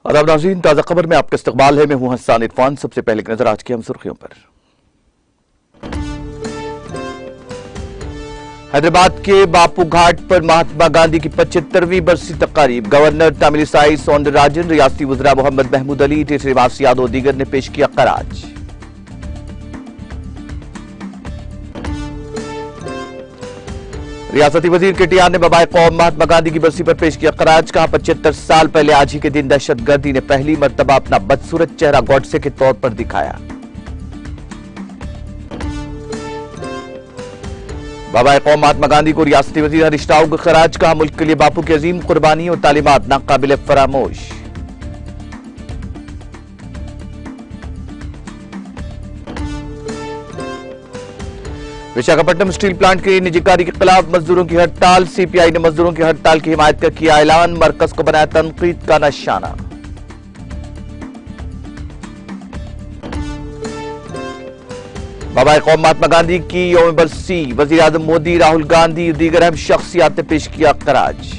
आदाब नाज़रीन, ताज़ा खबर में आपका इस्तकबाल है। मैं हूं हसन इरफान। सबसे पहले की नजर आज की हम सुर्खियों पर। हैदराबाद के बापू घाट पर महात्मा गांधी की 75वीं बरसी तकारीब। गवर्नर तमिलिसाई सौंदरराजन, रियासती वज़रा मोहम्मद महमूद अली, टी श्रीनिवास यादव दीगर ने पेश किया खराज। रियासती वजीर केटीआर ने बबाए कौम महात्मा गांधी की बरसी पर पेश किया खराज। कहा 75 साल पहले आज ही के दिन दहशतगर्दी ने पहली मर्तबा अपना बदसूरत चेहरा गॉडसे के तौर पर दिखाया। बबाए कौम महात्मा गांधी को रियासती वजीर हरीश राव का खराज। कहा मुल्क के लिए बापू की अजीम कुर्बानी और तालीमात नाकाबिल फरामोश। विशाखापट्टनम स्टील प्लांट के निजीकारी के खिलाफ मजदूरों की हड़ताल। सीपीआई ने मजदूरों की हड़ताल की हिमायत का किया ऐलान। मरकज को बनाया तनकीद का निशाना। बबाए कौम महात्मा गांधी की यौम बरसी। वजीर आजम मोदी, राहुल गांधी और दीगर अहम शख्सियात ने पेश किया खराज।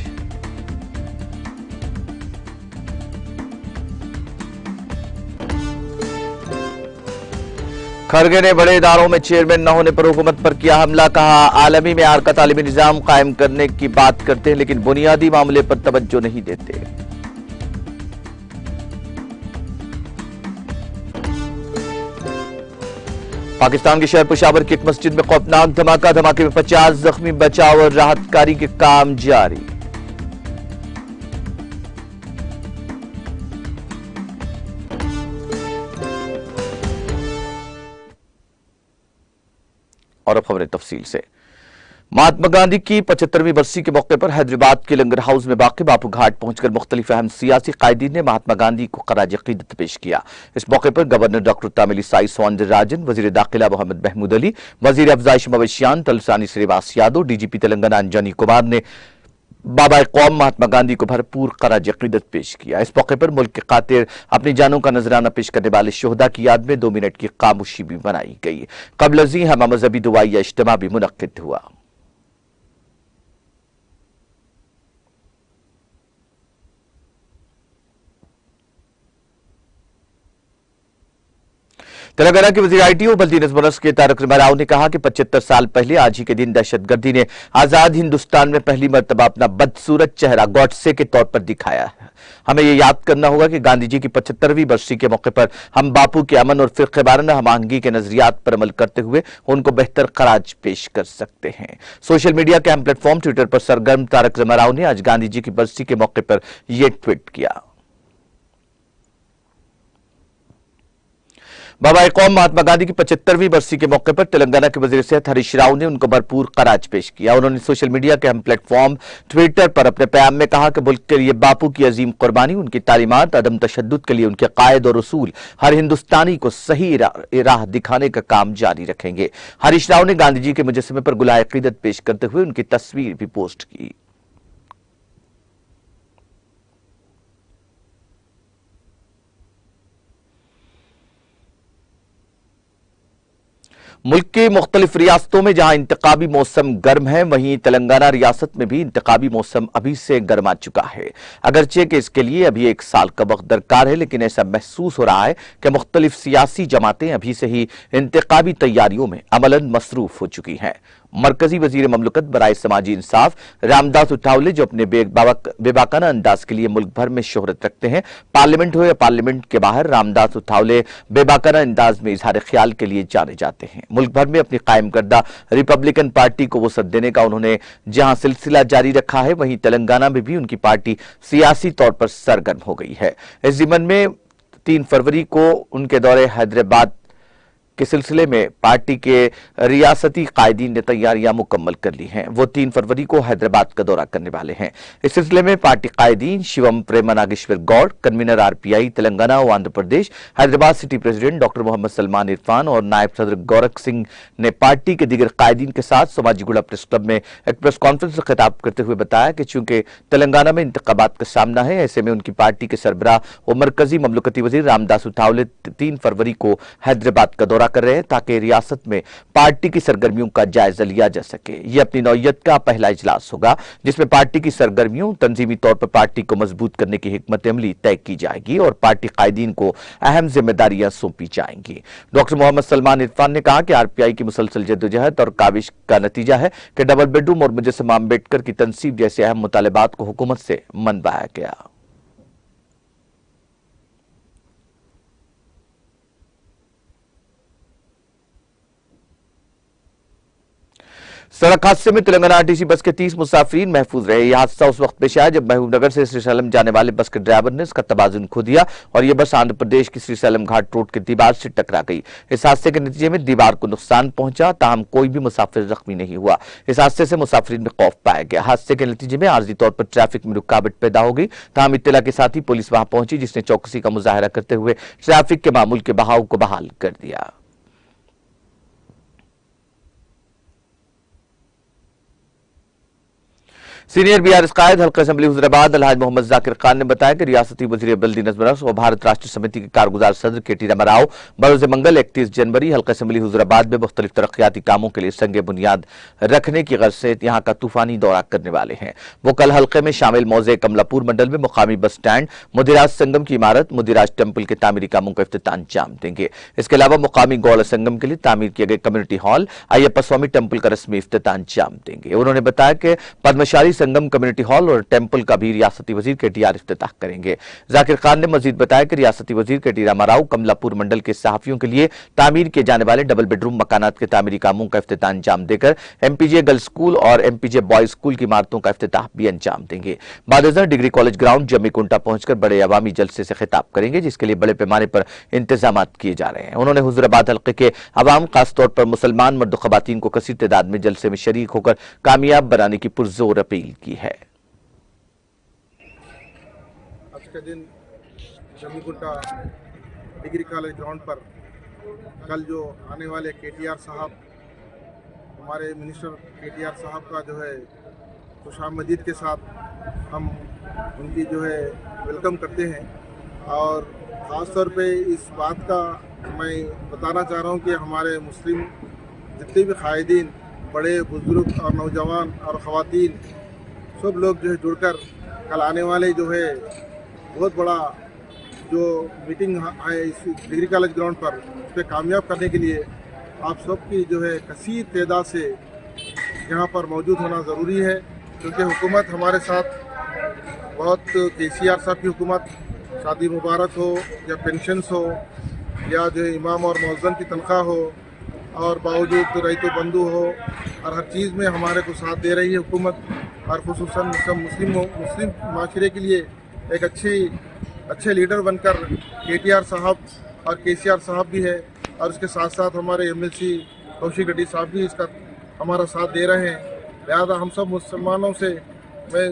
खरगे ने बड़े इदारों में चेयरमैन न होने पर हुकूमत पर किया हमला। कहा आलमी मेयार का तालीमी निजाम कायम करने की बात करते हैं लेकिन बुनियादी मामले पर तवज्जो नहीं देते। पाकिस्तान के शहर पेशावर की एक मस्जिद में खौफनाक धमाका। धमाके में 50 जख्मी। बचाव और राहत कार्य के काम जारी। और अब खबरें तफसील से। महात्मा गांधी की 75वीं बरसी के मौके पर हैदराबाद के लंगर हाउस में वाक़ बापू घाट पहुंचकर मुख्तलिफ अहम सियासी कायदीन ने महात्मा गांधी को खराज अक़ीदत पेश किया। इस मौके पर गवर्नर डॉक्टर तमिलिसाई सौंदरराजन, वजीर दाखिला मोहम्मद महमूद अली, वजीर अफजाइश मवेशियान तलसानी श्रीनिवास यादव, डीजीपी तेलंगाना अंजनी कुमार ने बाबाए कौम महात्मा गांधी को भरपूर खराज अक़ीदत पेश किया। इस मौके पर मुल्क के खातिर अपनी जानों का नजराना पेश करने वाले शोहदा की याद में 2 मिनट की खामोशी भी मनाई गई। क़ब्ल अज़ीं हम मजहबी दुआइया इज्तिमा भी मुनक्किद हुआ। तेलंगाना के वजीर आईटी और बल्दी नज़्म के तारक राव ने कहा कि 75 साल पहले आज ही के दिन दहशतगर्दी ने आजाद हिंदुस्तान में पहली मर्तबा अपना बदसूरत चेहरा गॉडसे के तौर पर दिखाया है। हमें यह याद करना होगा कि गांधी जी की 75वीं बरसी के मौके पर हम बापू के अमन और फिरके वाराना हमआहंगी के नजरियात पर अमल करते हुए उनको बेहतर खराज पेश कर सकते हैं। सोशल मीडिया के अहम प्लेटफॉर्म ट्विटर पर सरगर्म तारक राव ने आज गांधी जी की बरसी के मौके पर यह ट्वीट किया। बबाए कौम महात्मा गांधी की 75वीं बरसी के मौके पर तेलंगाना के वजीर सेहत हरीश राव ने उनको भरपूर खराज पेश किया। उन्होंने सोशल मीडिया के अहम प्लेटफॉर्म ट्विटर पर अपने पैगाम में कहा कि मुल्क के लिए बापू की अजीम कुर्बानी, उनकी तालीमात, अदम तशद्दुद के लिए उनके कायद और उसूल हर हिंदुस्तानी को सही राह दिखाने का काम जारी रखेंगे। हरीश राव ने गांधी जी के मुजस्समे पर गुलाए अक़ीदत पेश करते हुए उनकी तस्वीर भी पोस्ट की। मुल्क के मुख्तलिफ रियासतों में जहां इंतखाबी मौसम गर्म है, वहीं तेलंगाना रियासत में भी इंतखाबी मौसम अभी से गर्मा चुका है। अगरचे कि इसके लिए अभी 1 साल का वक्त दरकार है, लेकिन ऐसा महसूस हो रहा है कि मुख्तलिफ सियासी जमातें अभी से ही इंतखाबी तैयारियों में अमलन मसरूफ हो चुकी हैं। मरकजी वजीर ममलकत बराए समाजी इंसाफ रामदास उठावले, जो अपने बेबाकाना अंदाज के लिए मुल्क भर में शोहरत रखते हैं, पार्लियामेंट हो या पार्लियामेंट के बाहर, रामदास उठावले बेबाकाना अंदाज में इजहार ख्याल के लिए जाने जाते हैं। मुल्क भर में अपनी कायम करदा रिपब्लिकन पार्टी को वसअत देने का उन्होंने जहां सिलसिला जारी रखा है, वहीं तेलंगाना में भी उनकी पार्टी सियासी तौर पर सरगर्म हो गई है। इस जिमन में 3 फरवरी को उनके दौरे हैदराबाद के सिलसिले में पार्टी के रियासती कायदीन ने तैयारियां मुकम्मल कर ली हैं। वो 3 फरवरी को हैदराबाद का दौरा करने वाले हैं। इस सिलसिले में पार्टी कायदीन शिवम प्रेमा नागेश्वर गौड़, कन्वीनर आरपीआई तेलंगाना और Andhra Pradesh, Hyderabad city president doctor Mohammed Salman Irfan और नायब सदर गोरख सिंह ने पार्टी के दीगर कायदीन के साथ सोमाजीगुड़ा प्रेस क्लब में एक प्रेस कॉन्फ्रेंस से खिताब करते हुए बताया कि चूंकि तेलंगाना में इंतखाबात का सामना है, ऐसे में उनकी पार्टी के सरबराह और मरकजी ममलकती वजीर रामदास उठावले 3 फरवरी को हैदराबाद का दौरा दौरा कर रहे हैं ताकि रियासत में पार्टी की सरगर्मियों का जायजा लिया जा सके। ये अपनी नौयत का पहला इजलास होगा जिसमें पार्टी की सरगर्मियों, तंजीमी तौर पर पार्टी को मजबूत करने की हिकमत अमली तय की जाएगी और पार्टी कायदीन को अहम जिम्मेदारियां सौंपी जाएंगी। डॉक्टर मोहम्मद सलमान इरफान ने कहा कि आरपीआई की मुसलसल जद्दोजहद और काविश का नतीजा है कि डबल बेडरूम और मुजस्सम अम्बेडकर की तनसीब जैसे अहम मुतालिबात को हुकूमत से मनवाया गया। सड़क हादसे में तेलंगाना आरटीसी बस के 30 मुसाफिरीन महफूज रहे। यह हादसा उस वक्त पेश आया जब महबूबनगर से श्रीशैलम जाने वाले बस के ड्राइवर ने इसका तवाजुन खो दिया और यह बस आंध्र प्रदेश की श्रीशैलम घाट रोड की दीवार से टकरा गई। इस हादसे के नतीजे में दीवार को नुकसान पहुंचा, ताहम कोई भी मुसाफिर जख्मी नहीं हुआ। इस हादसे से मुसाफिरीन में खौफ पाया गया। हादसे के नतीजे में आर्जी तौर पर ट्रैफिक में रुकावट पैदा हो गई। ताहम इत्तला के साथ ही पुलिस वहां पहुंची जिसने चौकसी का मुजाहरा करते हुए ट्रैफिक के मामूल के बहाव को बहाल कर दिया। सीनियर बीआरएस कायद हल्का असेंबली हुजूराबाद अलहाज मोहम्मद जाकिर खान ने बताया कि रियासती वजीर बल्दी नज़्म नस्क और भारत राष्ट्र समिति के कारगुजार सदर केटी रामाराव बरोज मंगल 31 जनवरी हल्का असेंबली हुजूराबाद में मुख्तलिफ तरक्याती कामों के लिए संग बुनियाद रखने की गर्ज से यहां का तूफानी दौरा करने वाले हैं। वो कल हल्के में शामिल मौजे कमलापुर मंडल में मुकामी बस स्टैंड, मुदिराज संगम की इमारत, मुदिराज टेम्पल के तामीरी कामों का इफ्तिताह अंजाम देंगे। इसके अलावा मुकामी गौड़ संगम के लिए तामीर किए गए community hall, Ayyappa Swami temple का रस्मी इफ्तिताह अंजाम देंगे। उन्होंने बताया कि पद्मशाली संगम कम्युनिटी हॉल और टेम्पल का भी रियासती वजीर केटीआर इफ्तिताह करेंगे। जाकिर खान ने मजीद बताया कि रियासती वजीर केटी रामाराव कमलापुर मंडल के सहाफियों के लिए तामीर किए जाने वाले डबल बेडरूम मकानात के तामीरी कामों का इफ्तिताह अंजाम देकर एमपीजे गर्ल्स स्कूल और एमपीजे बॉयज स्कूल की इमारतों का इफ्तिताह भी अंजाम देंगे। बादजर डिग्री कॉलेज ग्राउंड जमीकुंटा पहुंचकर बड़े अवामी जलसे से खिताब करेंगे जिसके लिए बड़े पैमाने पर इंतजाम किए जा रहे हैं। उन्होंने हुजूराबाद हल्के के अवाम, खासतौर पर मुसलमान मर्द खवातीन को कसीर तादाद में जलसे में शरीक होकर कामयाब बनाने की पुरजोर अपील की है। आज के दिन जमीकुंटा डिग्री कॉलेज ग्राउंड पर कल जो आने वाले केटीआर साहब, हमारे मिनिस्टर केटीआर साहब का जो है खुशामदीद के साथ हम उनकी जो है वेलकम करते हैं। और ख़ास तौर पे इस बात का मैं बताना चाह रहा हूँ कि हमारे मुस्लिम जितने भी कायदीन, बड़े बुजुर्ग और नौजवान और ख़वातीन सब लोग जो है जुड़कर कल आने वाले जो है बहुत बड़ा जो मीटिंग है इस डिग्री कॉलेज ग्राउंड पर, उस पर कामयाब करने के लिए आप सबकी जो है कसीर तादाद से यहाँ पर मौजूद होना ज़रूरी है। क्योंकि हुकूमत हमारे साथ बहुत, केसीआर साहब की हुकूमत, शादी मुबारक हो या पेंशन्स हो या जो है इमाम और मौज़न की तनख्वाह हो, और बावजूद तो रईतो बंधु हो, और हर चीज़ में हमारे को साथ दे रही है हुकूमत। और खुसूसन सब मुस्लिम माशरे के लिए एक अच्छे लीडर बनकर केटीआर साहब और केसीआर साहब भी है, और उसके साथ साथ हमारे एमएलसी कौशिक रेड्डी साहब भी इसका हमारा साथ दे रहे हैं। लिहाजा हम सब मुसलमानों से मैं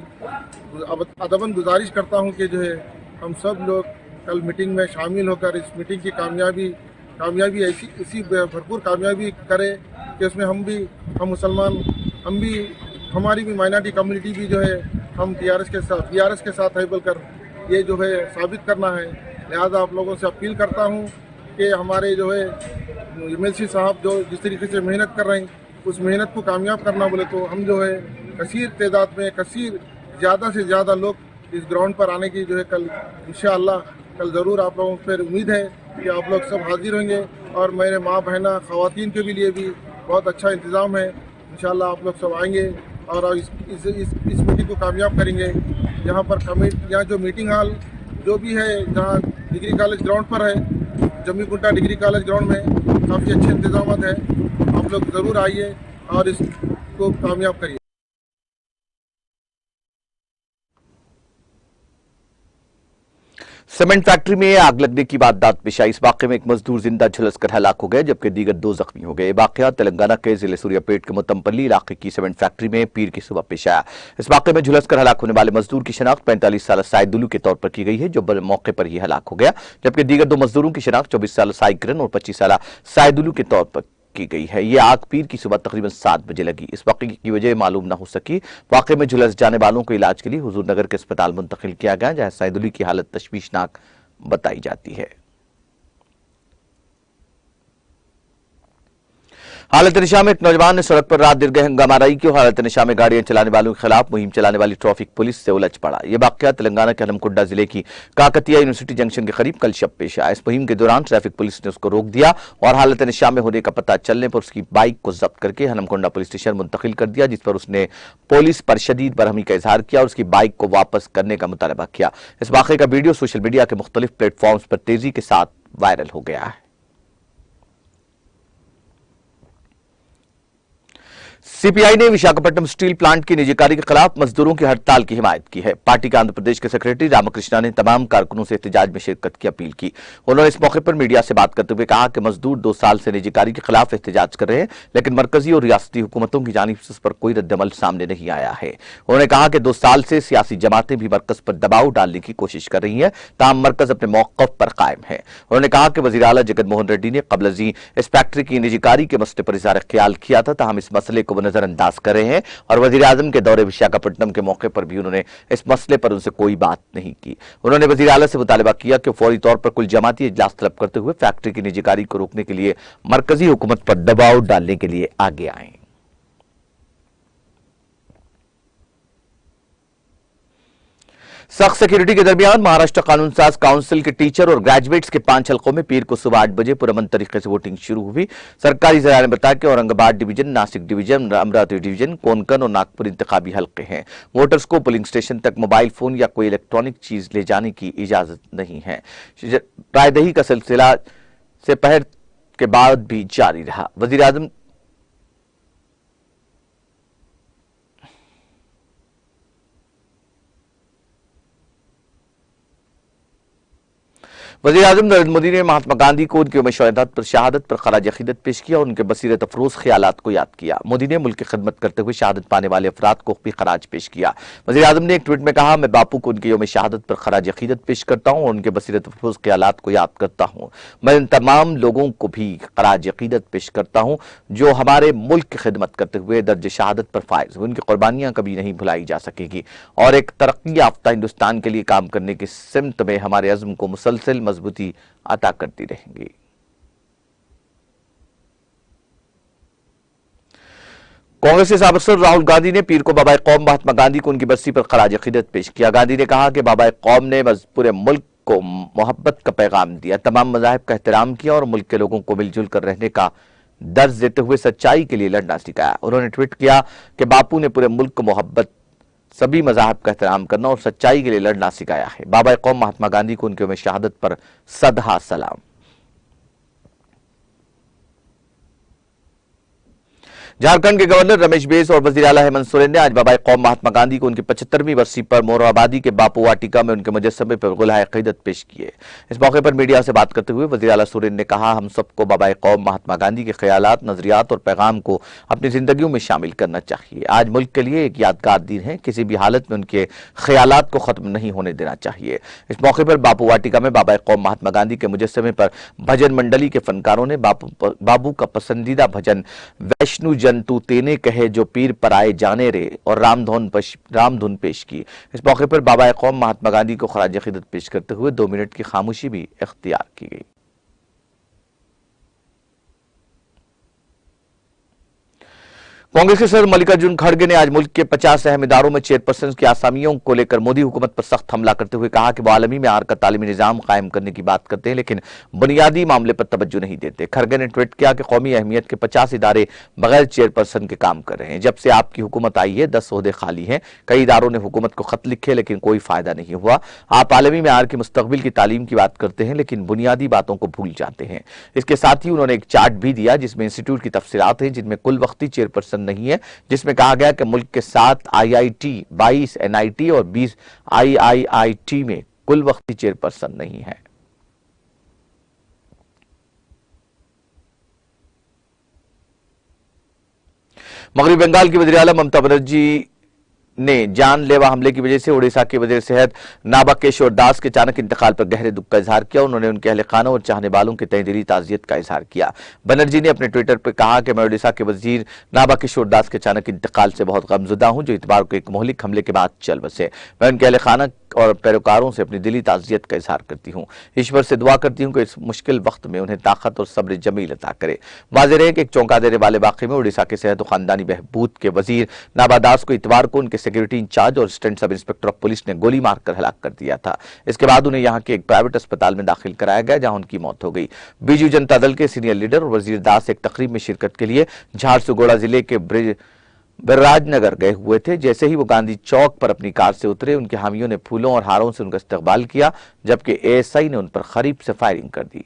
अदबन गुजारिश करता हूं कि जो है हम सब लोग कल मीटिंग में शामिल होकर इस मीटिंग की कामयाबी इसी भरपूर कामयाबी करें कि उसमें हम मुसलमान, हमारी भी माइनॉरिटी कम्युनिटी भी जो है हम बीआरएस के साथ है बोलकर ये जो है साबित करना है। लिहाजा आप लोगों से अपील करता हूँ कि हमारे जो है एमएलसी साहब जो जिस तरीके से मेहनत कर रहे हैं, उस मेहनत को कामयाब करना बोले तो हम जो है कसीर तादाद में ज़्यादा से ज़्यादा लोग इस ग्राउंड पर आने की जो है कल इंशाअल्लाह कल ज़रूर आप लोगों पर उम्मीद है कि आप लोग सब हाजिर होंगे। और मेरे माँ बहना ख़वातीन के भी लिए भी बहुत अच्छा इंतज़ाम है। इंशाअल्लाह आप लोग सब आएंगे और इस मीटिंग को कामयाब करेंगे। यहाँ पर यहाँ जो मीटिंग हॉल जो भी है, जहाँ डिग्री कॉलेज ग्राउंड पर है, जमीकुंटा डिग्री कॉलेज ग्राउंड में काफ़ी अच्छे इंतजाम है। आप लोग ज़रूर आइए और इसको कामयाब करिए। सीमेंट फैक्ट्री में आग लगने की वारदात पेश आई। इस वाकये में एक मजदूर जिंदा झुलसकर हलाक हो गए जबकि दीगर 2 जख्मी हो गए। वाकया तेलंगाना के जिले सूर्यापेट के मुतम्पल्ली इलाके की सीमेंट फैक्ट्री में पीर की सुबह पेश आया। इस वाकये में झुलसकर हलाक होने वाले मजदूर की शनाख्त 45 साल साइदुलू के तौर पर की गई है जो मौके पर ही हलाक हो गया, जबकि दीगर 2 मजदूरों की शनाख्त 24 साल साइकिरन और 25 साल साइदुलू के तौर पर की गई है। यह आग पीर की सुबह तकरीबन 7 बजे लगी। इस वाकये की वजह मालूम न हो सकी। वाकये में झुलस जाने वालों को इलाज के लिए हुजूरनगर के अस्पताल मुंतकिल किया गया, जहां साइदुलू की हालत तशवीशनाक बताई जाती है। हालत नशा में एक नौजवान ने सड़क पर रात देर गए हंगामाराई की और हालत नशा में गाड़ियां चलाने वालों के खिलाफ मुहिम चलाने वाली ट्रैफिक पुलिस से उलझ पड़ा। यह वाकया तेलंगाना के हनमकुंडा जिले की काकतिया यूनिवर्सिटी जंक्शन के करीब कल शब पेश आया। इस मुहिम के दौरान ट्रैफिक पुलिस ने उसको रोक दिया और हालत नशा में होने का पता चलने पर उसकी बाइक को जब्त करके हनमकुंडा पुलिस स्टेशन मुंतकिल कर दिया, जिस पर उसने पुलिस पर शदीद बरहमी का इजहार किया और उसकी बाइक को वापस करने का मुतालबा किया। इस वाकये का वीडियो सोशल मीडिया के मुख्तलिफ प्लेटफॉर्म्स पर तेजी के साथ वायरल हो गया है। सीपीआई ने विशाखापट्टनम स्टील प्लांट की निजीकारी के खिलाफ मजदूरों की हड़ताल की हिमायत की है। पार्टी के आंध्र प्रदेश के सेक्रेटरी रामकृष्णा ने तमाम कारकुनों से एहतजाज में शिरकत की अपील की। उन्होंने इस मौके पर मीडिया से बात करते हुए कहा कि मजदूर 2 साल से निजीकारी के खिलाफ एहतजाज कर रहे हैं, लेकिन मरकजी और रियासती हुकूमतों की जानिब से इस पर कोई रद्दमल सामने नहीं आया है। उन्होंने कहा कि 2 साल से सियासी जमातें भी मरकज पर दबाव डालने की कोशिश कर रही है, ताहम मरकज अपने मौकफ पर कायम है। उन्होंने कहा कि वजीर आला जगन मोहन रेड्डी ने कबल अजी इस फैक्ट्री की निजीकारी के मसले पर इज़हार ख्याल किया था, ताहम इस मसले को वो नजरअंदाज कर रहे हैं और वजीर आजम के दौरे विशाखापट्टनम के मौके पर भी उन्होंने इस मसले पर उनसे कोई बात नहीं की। उन्होंने वजीर आला से मुतालबा किया कि फौरी तौर पर कुल जमाती इजलास तलब करते हुए फैक्ट्री की निजीकारी को रोकने के लिए मरकजी हुकूमत पर दबाव डालने के लिए आगे आए। सख्त सिक्योरिटी के दरमियान महाराष्ट्र कानून साज काउंसिल के टीचर और ग्रेजुएट्स के 5 हलकों में पीर को सुबह 8 बजे पुरअमन तरीके से वोटिंग शुरू हुई। सरकारी जराये ने बताया कि Aurangabad division, Nashik division, Amravati division, Konkan और नागपुर इंतखाबी हलके हैं। वोटर्स को पोलिंग स्टेशन तक मोबाइल फोन या कोई इलेक्ट्रॉनिक चीज ले जाने की इजाजत नहीं है। रायदही का सिलसिला दोपहर के बाद भी जारी रहा। वजीर आजम नरेंद्र मोदी ने महात्मा गांधी को उनकी यौम शहादत पर खराज अकीदत पेश किया और उनके बसीरत अफरोज ख्यालात को याद किया। मोदी ने मुल्क की खिदमत करते हुए शहादत पाने वाले अफराद को भी खराज पेश किया। वज़ीर आज़म ने एक ट्वीट में कहा, मैं बापू को उनकी यौम शहादत पर खराज अकीदत पेश करता हूँ और उनके बसीरत अफरोज ख्यालात को याद करता हूँ। मैं इन तमाम लोगों को भी खराज अकीदत पेश करता हूँ जो हमारे मुल्क की खिदमत करते हुए दर्ज शहादत पर फायज हुए। उनकी कुर्बानियां कभी नहीं भुलाई जा सकेगी और एक तरक्की याफ्ता हिंदुस्तान के लिए काम करने की सिमत में हमारे अज़्म को मुसलसल मजबूती अता करती रहेंगी। कांग्रेस के साबिक़ सदर राहुल गांधी ने पीर को बाबाए कौम महात्मा गांधी को उनकी बरसी पर खराज अकीदत पेश किया। गांधी ने कहा कि बाबाए कौम ने पूरे मुल्क को मोहब्बत का पैगाम दिया, तमाम मज़ाहिब का एहतराम किया और मुल्क के लोगों को मिलजुल कर रहने का दर्ज देते हुए सच्चाई के लिए लड़ना सिखाया। उन्होंने ट्वीट किया कि बापू ने पूरे मुल्क को मोहब्बत, सभी मज़ाहब का एहतराम करना और सच्चाई के लिए लड़ना सिखाया है। बाबाए कौम महात्मा गांधी को उनके यौम शहादत पर सदहा सलाम। झारखंड के गवर्नर रमेश बैस और वजीर आला हेमंत सोरेन ने आज बाबाए कौम महात्मा गांधी को उनकी 75वीं बरसी पर मोरहाबादी के बापू वाटिका में उनके मुजस्समे पर गुलाए अकीदत पेश किए। इस मौके पर मीडिया से बात करते हुए वजीर आला सोरेन ने कहा, हम सबको बाबाए कौम महात्मा गांधी के ख्यालात, नजरियात और पैगाम को अपनी जिंदगियों में शामिल करना चाहिए। आज मुल्क के लिए एक यादगार दिन है, किसी भी हालत में उनके ख्यालात को खत्म नहीं होने देना चाहिए। इस मौके पर बापू वाटिका में बाबाए कौम महात्मा गांधी के मुजस्समे पर भजन मंडली के फनकारों ने बाबू का पसंदीदा भजन वैष्णु जन तू तेने कहे जो पीर पर आए जाने रे और रामधुन पेश की। इस मौके पर बाबाए कौम महात्मा गांधी को खराज अकीदत पेश करते हुए 2 मिनट की खामोशी भी इख्तियार की गई। कांग्रेस के सदर मल्लिकार्जुन खड़गे ने आज मुल्क के 50 अहम इदारों में चेयरपर्सन की आसामियों को लेकर मोदी हुकूमत पर सख्त हमला करते हुए कहा कि वो आलमी मेयार का तालीमी निजाम कायम करने की बात करते हैं, लेकिन बुनियादी मामले पर तवज्जो नहीं देते। खड़गे ने ट्वीट किया कि कौमी अहमियत के 50 इदारे बगैर चेयरपर्सन के काम कर रहे हैं। जब से आपकी हुकूमत आई है 10 ओहदे खाली हैं। कई इदारों ने हुकूमत को खत लिखे लेकिन कोई फायदा नहीं हुआ। आप आलमी मेयार की मुस्तकबिल की तालीम की बात करते हैं लेकिन बुनियादी बातों को भूल जाते हैं। इसके साथ ही उन्होंने एक चार्ट भी दिया जिसमें इंस्टीट्यूट की तफसीलात हैं, जिनमें कुल वक्ती चेयरपर्सन नहीं है, जिसमें कहा गया कि मुल्क के 7 IIT, 22 NIT और 20 IIIT में कुल वक्ती चेयरपर्सन नहीं है। मगरबी बंगाल की वज़ीर आला ममता बनर्जी ने जानलेवा हमले की वजह से उड़ीसा के वज़ीर सेहत नाबा किशोर दास के अचानक इंतकाल पर गहरे दुख का इजहार किया। उन्होंने उनके अहले खाना और चाहने वालों के तहे दिली ताज़ियत का इजहार किया। बनर्जी ने अपने ट्विटर पर कहा कि मैं उड़ीसा के वज़ीर नाबा किशोर दास के अचानक इंतकाल से बहुत गमज़ुदा हूं, जो इतवार को एक मोहलिक हमले के बाद चल बसे। मैं उनके अहले खाना और पैरोकारों से अपनी दिली ताज़ियत का इजहार करती हूँ। ईश्वर से दुआ करती हूँ कि इस मुश्किल वक्त में उन्हें ताकत और सब्र जमील अता करे। वाज़ेह रहे कि एक चौंका देने वाले वाक़े में उड़ीसा के सेहत और खानदानी बहबूद के वजीर नाबा दास को इतवार को उनके सिक्योरिटी इंचार्ज और assistant sub inspector of police ने गोली मारकर हलाक कर दिया था। इसके बाद उन्हें यहाँ के एक प्राइवेट अस्पताल में दाखिल कराया गया, जहां उनकी मौत हो गई। बीजू जनता दल के सीनियर लीडर और वजीर दास एक तकरीब में शिरकत के लिए झारसुगुड़ा जिले के बिराजनगर गए हुए थे। जैसे ही वो गांधी चौक पर अपनी कार से उतरे, उनके हामियों ने फूलों और हारों से उनका इस्तकबाल किया, जबकि एएसआई ने उन पर खरीब से फायरिंग कर दी।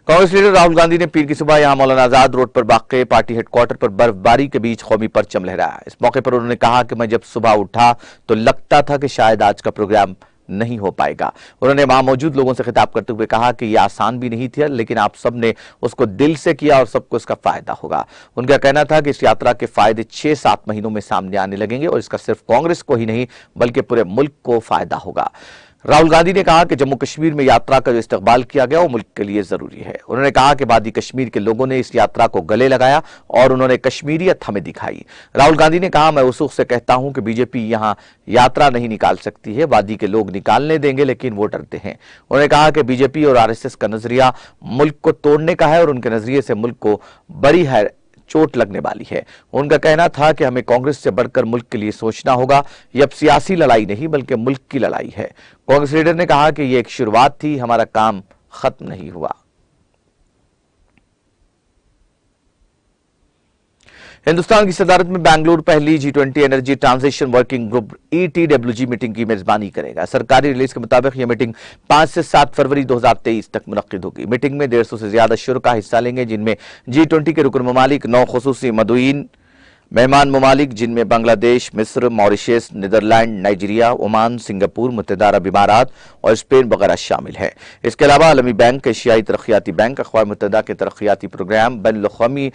कांग्रेस लीडर राहुल गांधी ने पीर की सुबह यहां मौलाना आजाद रोड पर वाक़े पार्टी हेडक्वार्टर पर बर्फबारी के बीच कौमी परचम लहराया। इस मौके पर उन्होंने कहा कि मैं जब सुबह उठा तो लगता था कि शायद आज का प्रोग्राम नहीं हो पाएगा। उन्होंने वहां मौजूद लोगों से खिताब करते हुए कहा कि यह आसान भी नहीं थी, लेकिन आप सब ने उसको दिल से किया और सबको इसका फायदा होगा। उनका कहना था कि इस यात्रा के फायदे 6-7 महीनों में सामने आने लगेंगे और इसका सिर्फ कांग्रेस को ही नहीं बल्कि पूरे मुल्क को फायदा होगा। राहुल गांधी ने कहा कि जम्मू कश्मीर में यात्रा का जो इस्तकबाल किया गया वो मुल्क के लिए जरूरी है। उन्होंने कहा कि वादी कश्मीर के लोगों ने इस यात्रा को गले लगाया और उन्होंने कश्मीरियत हमें दिखाई। राहुल गांधी ने कहा, मैं वसूख से कहता हूं कि बीजेपी यहां यात्रा नहीं निकाल सकती है, वादी के लोग निकालने देंगे लेकिन वो डरते हैं। उन्होंने कहा कि बीजेपी और आरएसएस का नजरिया मुल्क को तोड़ने का है और उनके नजरिए से मुल्क को बड़ी है चोट लगने वाली है। उनका कहना था कि हमें कांग्रेस से बढ़कर मुल्क के लिए सोचना होगा। यह अब सियासी लड़ाई नहीं बल्कि मुल्क की लड़ाई है। कांग्रेस लीडर ने कहा कि यह एक शुरुआत थी, हमारा काम खत्म नहीं हुआ। हिंदुस्तान की सदारत में बेंगलुरु पहली G20 energy transition working group ETWG meeting की मेजबानी करेगा। सरकारी रिलीज के मुताबिक यह मीटिंग 5 से 7 फरवरी 2023 तक मुनक्किद होगी। मीटिंग में 150 से ज्यादा शुरा हिस्सा लेंगे, जिनमें G20 के रुकन ममालिक, 9 खुसूसी मदुईन मेहमान ममालिक जिनमें बांग्लादेश, मिस्र, Mauritius, Netherlands, Nigeria, Oman, Singapore, मुत्तहदा अरब इमारात और स्पेन वगैरह शामिल है। इसके अलावा आलमी बैंक, एशियाई तरक्याती बैंक, अक़वाम मुत्तहदा के तरक्याती प्रोग्राम, बैनुल-अक़वामी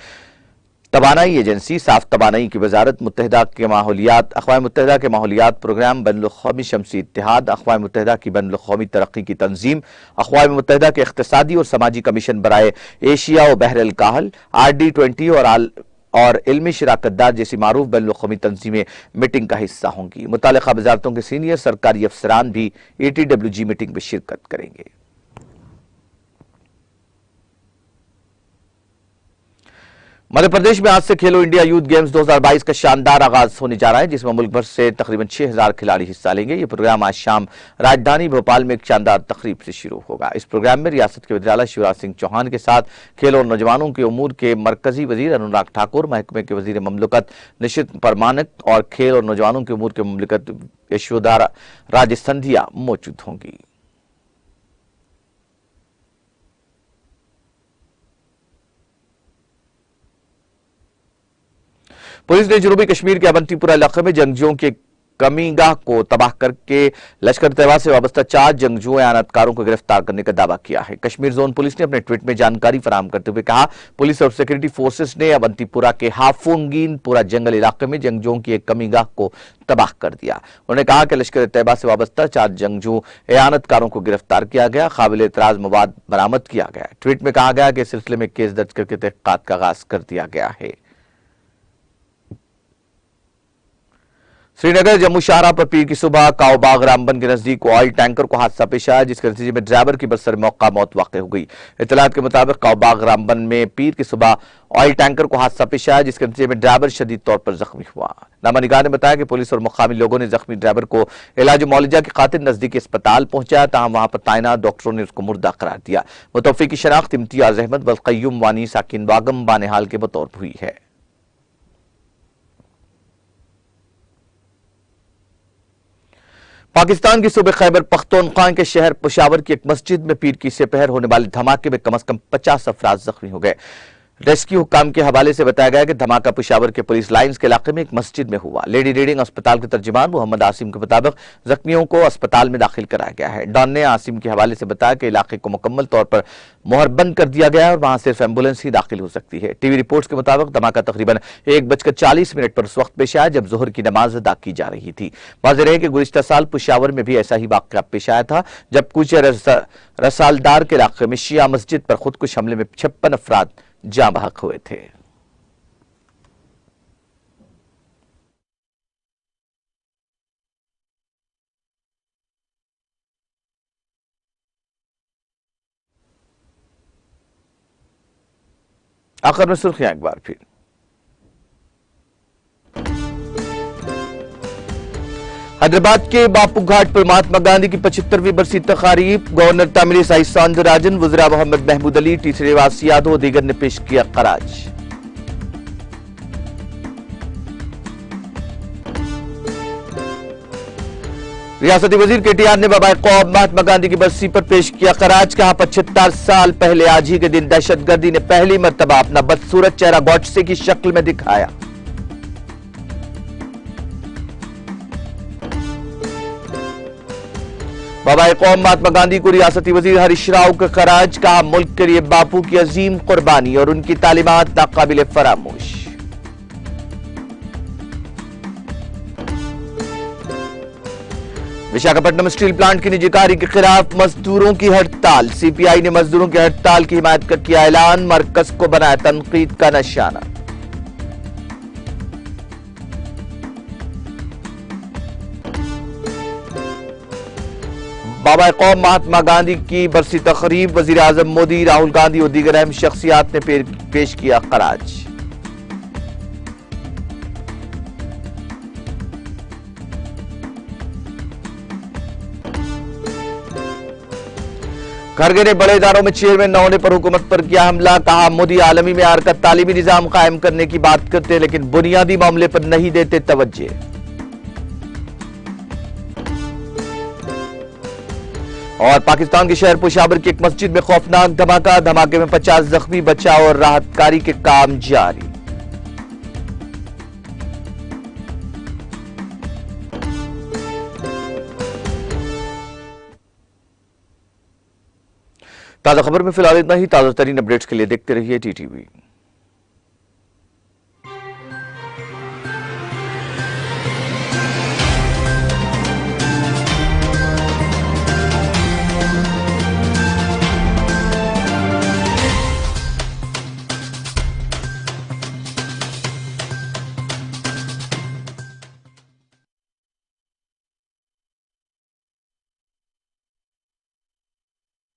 तवानाई एजेंसी, साफ तवानाई की वजारत, मुत्तहदा के माहौलियात, अक़वाम मुत्तहदा के माहौलियात प्रोग्राम, बैनुल-अक़वामी शमसी इत्तिहाद, अक़वाम मुत्तहदा की बैनुल-अक़वामी तरक्की की तंजीम, अक़वाम मुत्तहदा के इक़्तिसादी और समाजी कमीशन बराए एशिया और बहर अल काहल, RD20 और इल्मी शराकतदार जैसी मारूफ बैनुल-अक़वामी तंजीमें मीटिंग का हिस्सा होंगी। मुतालिका वजारतों के सीनियर सरकारी अफसरान भी ETWG मीटिंग में शिरकत करेंगे। मध्य प्रदेश में आज से खेलो इंडिया यूथ गेम्स 2022 का शानदार आगाज होने जा रहा है, जिसमें मुल्क भर से तकरीबन 6000 खिलाड़ी हिस्सा लेंगे। ये प्रोग्राम आज शाम राजधानी भोपाल में एक शानदार तकरीब से शुरू होगा। इस प्रोग्राम में रियासत के वज़ीर आला शिवराज सिंह चौहान के साथ खेल और नौजवानों के उमूर के मरकजी वजीर अनुराग ठाकुर, महकमे के वजीर ममलकत निशित परमानक और खेल और नौजवानों के उमूर के ममलकत यशोदा राजे सिंधिया मौजूद होंगी। पुलिस ने जनूबी कश्मीर के अवंतीपुरा इलाके में जंगजुओं के कमीगाह को तबाह करके लश्कर तैयबा से वाबस्ता 4 जंगजुओं आयातकारों को गिरफ्तार करने का दावा किया है। कश्मीर जोन पुलिस ने अपने ट्वीट में जानकारी फराहम करते हुए कहा, पुलिस और सिक्योरिटी फोर्सेस ने अवंतीपुरा के हाफुंगीन पूरा जंगल इलाके में जंगजुओं की एक कमीगाह को तबाह कर दिया। उन्होंने कहा कि लश्कर तैयबा से वाबस्ता 4 जंगजू आयातकारों को गिरफ्तार किया गया, काबिल एतराज मवाद बरामद किया गया। ट्वीट में कहा गया कि इस सिलसिले में केस दर्ज करके तहकीकात का आगाज कर दिया गया है। श्रीनगर जम्मू शाहराह पर पीर की सुबह काओबाग रामबन के नजदीक ऑयल टैंकर को हादसा पेश आया, जिसके नतीजे में ड्राइवर की बरसर मौका मौत वाक़ हो गई। इत्तलात के मुताबिक काओबाग रामबन में पीर की सुबह ऑयल टैंकर को हादसा पेश आया, जिसके नतीजे में ड्राइवर शदीद तौर पर जख्मी हुआ। नामा निगाह ने बताया कि पुलिस और मुकामी लोगों ने जख्मी ड्राइवर को इलाज मौलिजा की खातिर नजदीकी अस्पताल पहुंचाया, तहां वहां पर तैनात डॉक्टरों ने उसको मुर्दा करार दिया। मुतवफ़्फ़ी की शनाख्त इम्तियाज अहमद वल्क़य्यूम वानी साकिन बागम बानेहाल के बतौर हुई है। पाकिस्तान की सूबे खैबर पख्तूनख्वा के शहर पेशावर की एक मस्जिद में पीर की सेपहर होने वाले धमाके में कम से कम 50 अफराद जख्मी हो गए। रेस्क्यू हुक्काम के हवाले से बताया गया कि धमाका पेशावर के पुलिस लाइंस के इलाके में एक मस्जिद में हुआ। लेडी रीडिंग अस्पताल के तर्जुमान मोहम्मद आसिम के मुताबिक जख्मियों को अस्पताल में दाखिल कराया गया है। डॉन ने आसिम के हवाले से बताया कि इलाके को मुकम्मल तौर पर मोहरबंद कर दिया गया है और वहां सिर्फ एम्बुलेंस ही दाखिल हो सकती है। टीवी रिपोर्ट्स के मुताबिक धमाका तकरीबन 1:40 पर उस वक्त पेश आया जब जोहर की नमाज अदा की जा रही थी। वाज़ेह रहे कि गुज़िश्ता साल पेशावर में भी ऐसा ही वाक़या पेश आया था, जब कुछ रसालदार के इलाके में शिया मस्जिद पर खुदकुश हमले में 56 अफराद जाँ बहक हुए थे। आखिर में सुर्खियां एक बार फिर। हैदराबाद के बापू घाट पर महात्मा गांधी की 75वीं बरसी तकारीब। गवर्नर तमिलिसाई सौंदरराजन, वज़ीर मोहम्मद महमूद अली, टी श्रीनिवास यादव दीगर ने पेश किया खराज। रियासती वजीर केटीआर ने बाबा कौम महात्मा गांधी की बरसी पर पेश किया खराज। कहा 75 साल पहले आज ही के दिन दहशतगर्दी ने पहली मर्तबा अपना बदसूरत चेहरा गॉडसे की शक्ल में दिखाया। बाबा कौम महात्मा गांधी को रियासती वजीर हरीश राव का खराज। कहा मुल्क के लिए बापू की अजीम कुर्बानी और उनकी तालीमात नाकाबिले फरामोश। विशाखापट्टनम स्टील प्लांट की निजीकारी के खिलाफ मजदूरों की हड़ताल। सीपीआई ने मजदूरों की हड़ताल की हिमायत कर किया ऐलान। मरकज को बनाया तनकीद का निशाना। बाबा कौम महात्मा गांधी की बरसी तकरीब। वजीर आजम मोदी, राहुल गांधी और दीगर अहम शख्सियात ने पेश किया खराज। खरगे ने बड़े इदारों में चेयरमैन न होने पर हुकूमत पर किया हमला। कहा मोदी आलमी मेयार का तालीमी निजाम कायम करने की बात करते हैं लेकिन बुनियादी मामले पर नहीं देते तवज्जो। और पाकिस्तान के शहर पेशावर की एक मस्जिद में खौफनाक धमाका। धमाके में 50 जख्मी। बचाव और राहतकारी के काम जारी। ताजा खबर में फिलहाल इतना ही। ताजा तरीन अपडेट्स के लिए देखते रहिए टीटीवी।